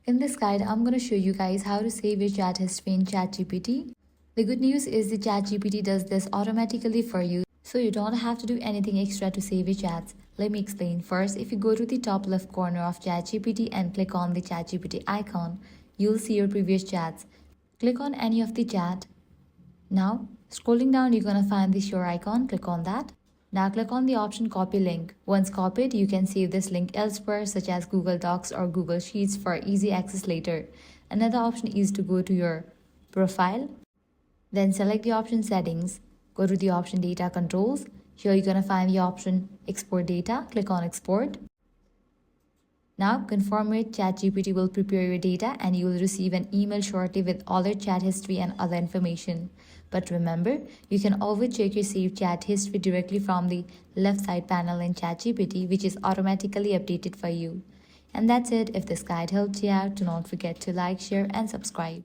In this guide, I'm going to show you guys how to save your chat history in ChatGPT. The good news is the ChatGPT does this automatically for you, so you don't have to do anything extra to save your chats. Let me explain. First, if you go to the top left corner of ChatGPT and click on the ChatGPT icon, you'll see your previous chats. Click on any of the chat. Now, scrolling down, you're going to find the share icon. Click on that. Now click on the option copy link. Once copied, you can save this link elsewhere such as Google Docs or Google Sheets for easy access later. Another option is to go to your profile. Then select the option settings. Go to the option data controls. Here you're going to find the option export data. Click on export. Now confirm it. ChatGPT will prepare your data and you will receive an email shortly with all your chat history and other information. But remember, you can always check your saved chat history directly from the left side panel in ChatGPT, which is automatically updated for you. And that's it. If this guide helped you out, do not forget to like, share and subscribe.